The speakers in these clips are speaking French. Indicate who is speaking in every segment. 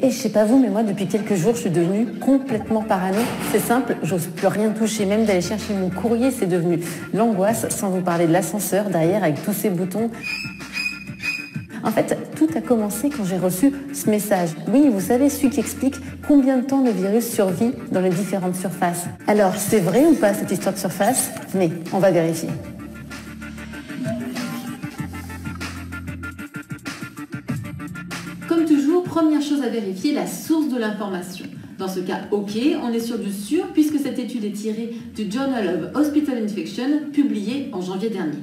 Speaker 1: Et je sais pas vous, mais moi, depuis quelques jours, je suis devenue complètement parano. C'est simple, j'ose plus rien toucher, même d'aller chercher mon courrier, c'est devenu l'angoisse, sans vous parler de l'ascenseur derrière avec tous ces boutons. En fait, tout a commencé quand j'ai reçu ce message. Oui, vous savez, celui qui explique combien de temps le virus survit dans les différentes surfaces. Alors, c'est vrai ou pas cette histoire de surface? Mais on va vérifier.
Speaker 2: Comme toujours, première chose à vérifier, la source de l'information. Dans ce cas, ok, on est sur du sûr puisque cette étude est tirée du Journal of Hospital Infection, publiée en janvier dernier.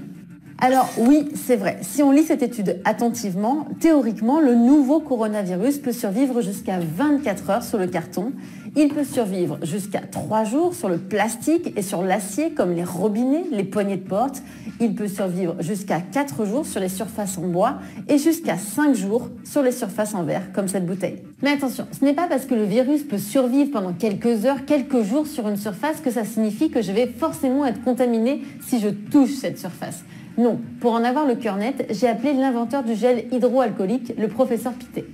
Speaker 1: Alors oui, c'est vrai. Si on lit cette étude attentivement, théoriquement, le nouveau coronavirus peut survivre jusqu'à 24 heures sur le carton. Il peut survivre jusqu'à 3 jours sur le plastique et sur l'acier comme les robinets, les poignées de porte. Il peut survivre jusqu'à 4 jours sur les surfaces en bois et jusqu'à 5 jours sur les surfaces en verre comme cette bouteille. Mais attention, ce n'est pas parce que le virus peut survivre pendant quelques heures, quelques jours sur une surface que ça signifie que je vais forcément être contaminé si je touche cette surface. Non, pour en avoir le cœur net, j'ai appelé l'inventeur du gel hydroalcoolique, le professeur Pittet.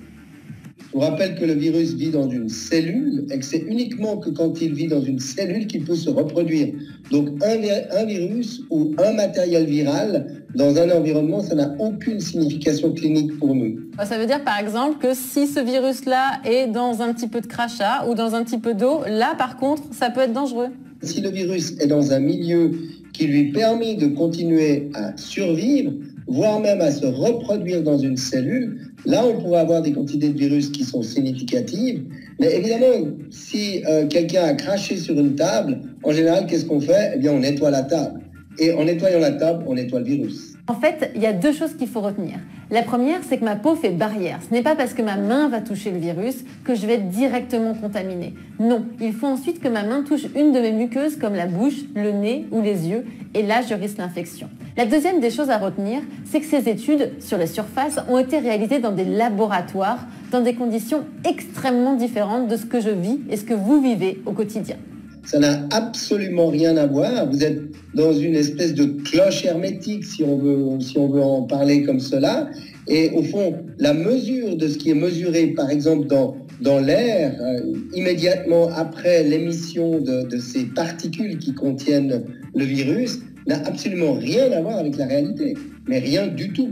Speaker 3: Je vous rappelle que le virus vit dans une cellule et que c'est uniquement que quand il vit dans une cellule qu'il peut se reproduire. Donc un virus ou un matériel viral dans un environnement, ça n'a aucune signification clinique pour nous.
Speaker 1: Ça veut dire par exemple que si ce virus-là est dans un petit peu de crachat ou dans un petit peu d'eau, là par contre, ça peut être dangereux.
Speaker 3: Si le virus est dans un milieu qui lui permet de continuer à survivre, voire même à se reproduire dans une cellule, là on pourrait avoir des quantités de virus qui sont significatives. Mais évidemment, si quelqu'un a craché sur une table, en général, qu'est-ce qu'on fait? Eh bien, on nettoie la table. Et en nettoyant la table, on nettoie le virus.
Speaker 1: En fait, il y a deux choses qu'il faut retenir. La première, c'est que ma peau fait barrière. Ce n'est pas parce que ma main va toucher le virus que je vais être directement contaminée. Non, il faut ensuite que ma main touche une de mes muqueuses comme la bouche, le nez ou les yeux, et là, je risque l'infection. La deuxième des choses à retenir, c'est que ces études sur les surfaces ont été réalisées dans des laboratoires, dans des conditions extrêmement différentes de ce que je vis et ce que vous vivez au quotidien.
Speaker 3: Ça n'a absolument rien à voir. Vous êtes dans une espèce de cloche hermétique, si on veut en parler comme cela. Et au fond, la mesure de ce qui est mesuré, par exemple, dans l'air, immédiatement après l'émission de ces particules qui contiennent le virus, n'a absolument rien à voir avec la réalité. Mais rien du tout.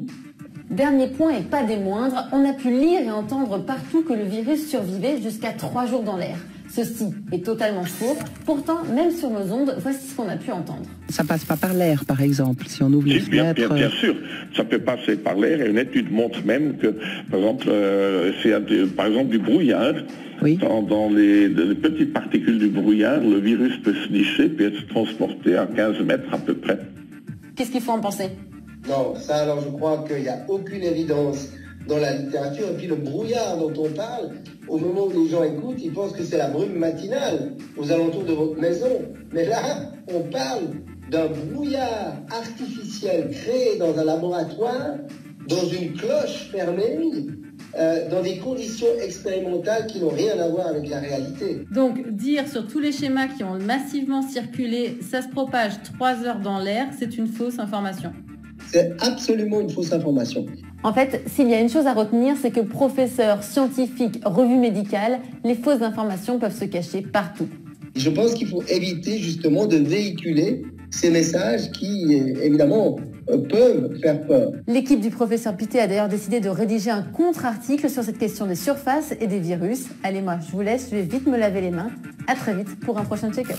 Speaker 1: Dernier point et pas des moindres, on a pu lire et entendre partout que le virus survivait jusqu'à 3 jours dans l'air. Ceci est totalement faux. Pourtant, même sur nos ondes, voici ce qu'on a pu entendre.
Speaker 4: Ça passe pas par l'air, par exemple, si on ouvre les fenêtres.
Speaker 5: Bien sûr, ça peut passer par l'air. Et une étude montre même que, par exemple, c'est du brouillard.
Speaker 4: Oui.
Speaker 5: Dans les petites particules du brouillard, le virus peut se glisser puis être transporté à 15 mètres à peu près.
Speaker 1: Qu'est-ce qu'il faut en penser?
Speaker 3: Non, ça alors je crois qu'il n'y a aucune évidence dans la littérature. Et puis le brouillard dont on parle, au moment où les gens écoutent, ils pensent que c'est la brume matinale aux alentours de votre maison. Mais là, on parle d'un brouillard artificiel créé dans un laboratoire, dans une cloche fermée, dans des conditions expérimentales qui n'ont rien à voir avec la réalité.
Speaker 2: Donc, dire sur tous les schémas qui ont massivement circulé, ça se propage 3 heures dans l'air, c'est une fausse information.
Speaker 3: C'est absolument une fausse information.
Speaker 1: En fait, s'il y a une chose à retenir, c'est que professeur, scientifique, revue médicale, les fausses informations peuvent se cacher partout.
Speaker 3: Je pense qu'il faut éviter justement de véhiculer ces messages qui, évidemment, peuvent faire peur.
Speaker 1: L'équipe du professeur Pittet a d'ailleurs décidé de rédiger un contre-article sur cette question des surfaces et des virus. Allez, moi, je vous laisse, je vais vite me laver les mains. À très vite pour un prochain check-up.